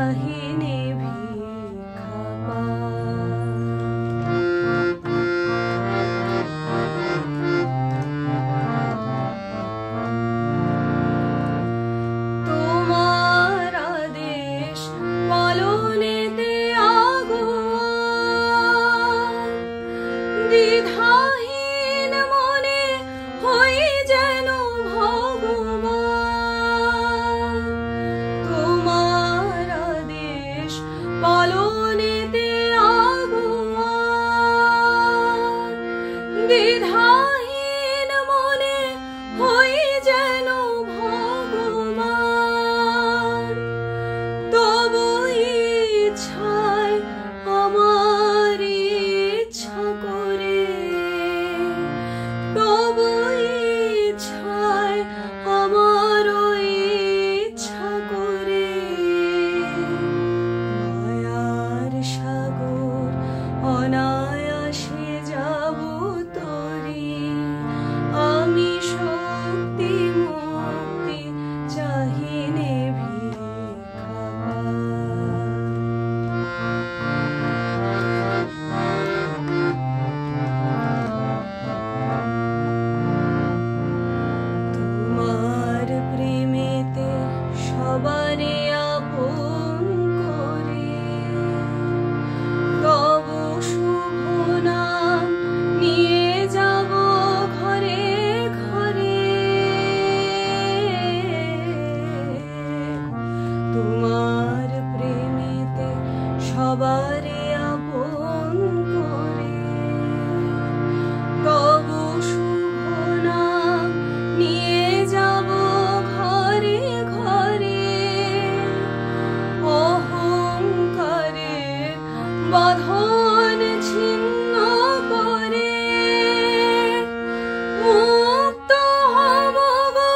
চাহিনে ভিক্ষা তোমার আদেশ পালনেতে আগুয়ান দ্বিধাহীন মনে হই যেন ভগবান তোমার আদেশ পালনেতে আগুয়ান দ্বিধাহীন মনে হই যেন ভগবান তবু ইচ্ছায় আমার ইচ্ছা করে তবু ইচ্ছায় আমার ইচ্ছা করে মায়ার সাগর অনায়াসে যাব তরি আমি শক্তি মুক্তি চাহিনে ভিক্ষা তোমার প্রেমেতে সবারে আপন করে তব শুভ নাম নিয়ে যাব ঘরে ঘরে তোমার প্রেমেতে সবারে আপন করে তব শুভ নাম নিয়ে যাব ঘরে ঘরে অহংকারের বাঁধন ছিন্ন করে মুক্ত হব গো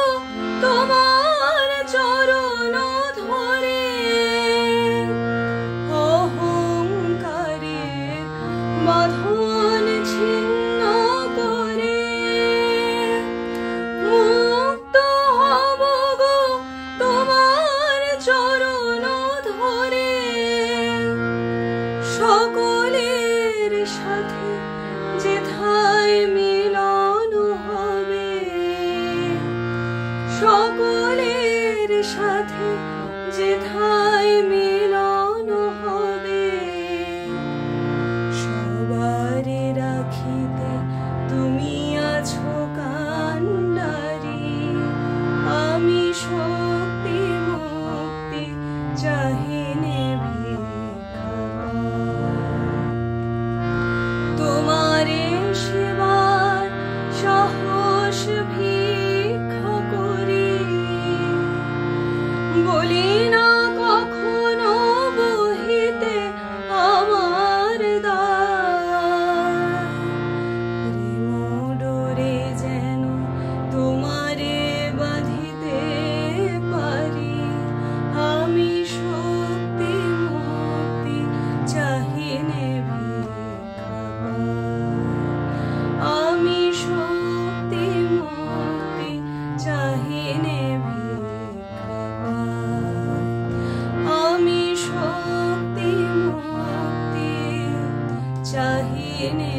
তোমার চরণ ধরে অহংকারের বাঁধন ছিন্ন করে মুক্ত হব গো তোমার চরণ ধরে সকলের সাথে যেথায় মিলন হবে সকলের সাথে যেথায় মিলন হবে সবারে রাখিতে তুমি আছো কান্ডারি আমি শক্তি মুক্তি চাহিনে ভিক্ষা তোমারে সেবার সাহস ভিক্ষা করি বলি না কখনো বহিতে আমার দ্বার প্রেম ডোরে যেন তোমারে বাঁধিতে পারি আমি শক্তি মুক্তি চাহিনে ভিক্ষা আমি শক্তি মুক্তি চাহিনে ভিক্ষা আমি শক্তি মুক্তি চাহিনে